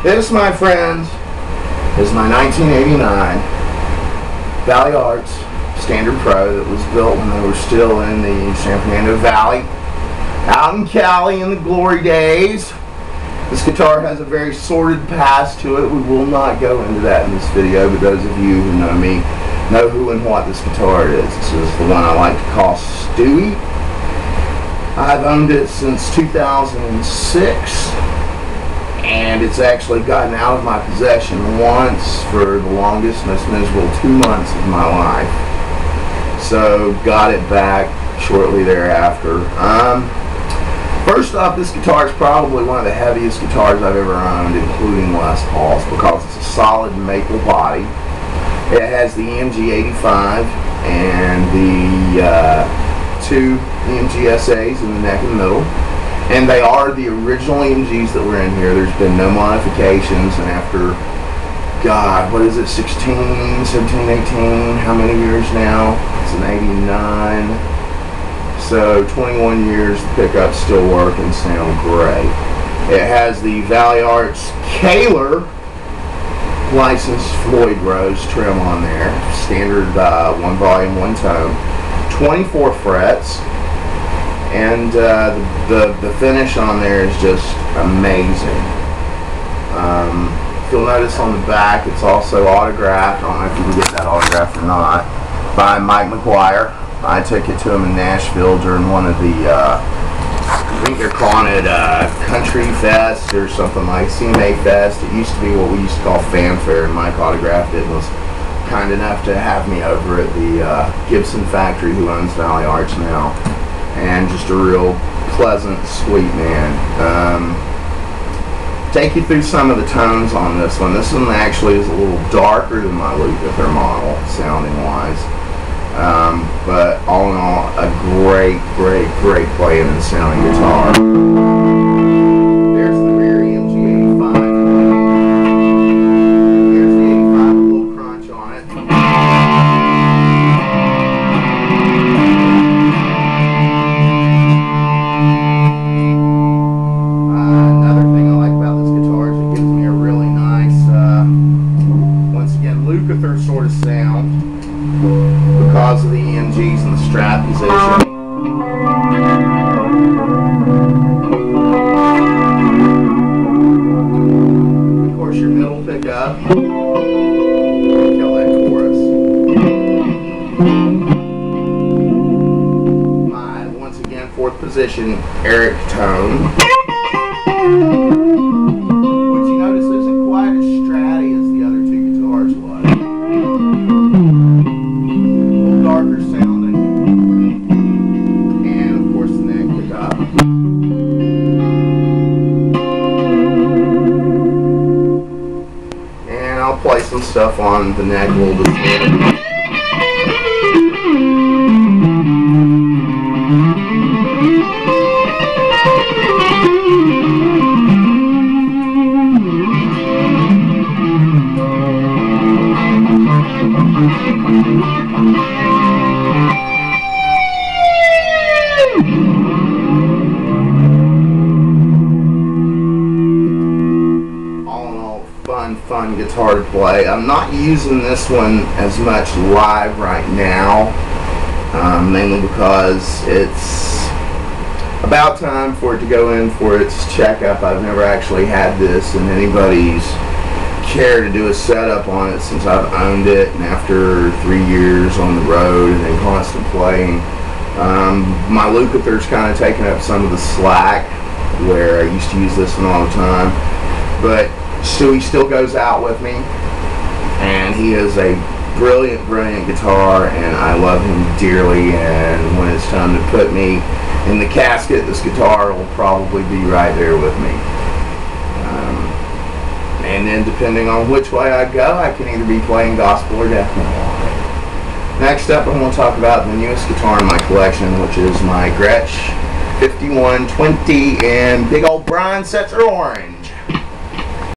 This, my friends, is my 1989 Valley Arts Standard Pro that was built when they were still in the San Fernando Valley, out in Cali in the glory days. This guitar has a very sordid past to it. We will not go into that in this video, but those of you who know me know who and what this guitar is. This is the one I like to call Stewie. I've owned it since 2006, and it's actually gotten out of my possession once for the longest, most miserable 2 months of my life. So got it back shortly thereafter. First off, this guitar is probably one of the heaviest guitars I've ever owned, including Les Pauls, because it's a solid maple body. It has the EMG 85 and the two EMG SAs in the neck and middle, and they are the original EMGs that were in here. There's been no modifications, and after, God, what is it, 16, 17, 18, how many years now? It's an 89. So 21 years, the pickups still work and sound great. It has the Valley Arts Kaler licensed Floyd Rose trim on there, standard 1 volume, 1 tone, 24 frets, and the finish on there is just amazing. If you'll notice on the back, it's also autographed. I don't know if you can get that autograph or not, by Mike McGuire. I took it to him in Nashville during one of the, I think they're calling it Country Fest or something like CMA Fest. It used to be what we used to call Fanfare, and Mike autographed it and was kind enough to have me over at the Gibson factory, who owns Valley Arts now, and just a real pleasant, sweet man. Take you through some of the tones on this one. This one actually is a little darker than my Lukather model, sounding wise. But all in all, a great playing and sounding guitar. There's the rear EMG 85. There's the 85 with a little crunch on it. Another thing I like about this guitar is it gives me a really nice, once again, Lukather sort of sound, because of the EMGs and the strap position. Of course, your middle pickup. Kill that chorus. My, once again, 4th position Eric tone, which you notice isn't quite as stratty as the other 2 guitars was. Darker sounding, and of course the neck pickup. And I'll play some stuff on the neck a little bit later. Fun guitar to play. I'm not using this one as much live right now, mainly because it's about time for it to go in for its checkup. I've never actually had this in anybody's care to do a setup on it since I've owned it, and after 3 years on the road and then constant playing, my Lukather's kind of taken up some of the slack, where I used to use this one all the time. But Stewie still goes out with me, and he is a brilliant guitar, and I love him dearly, and when it's time to put me in the casket, this guitar will probably be right there with me. And then depending on which way I go, I can either be playing gospel or death metal. Next up, I'm going to talk about the newest guitar in my collection, which is my Gretsch 5120 in big old Brian Setzer Orange.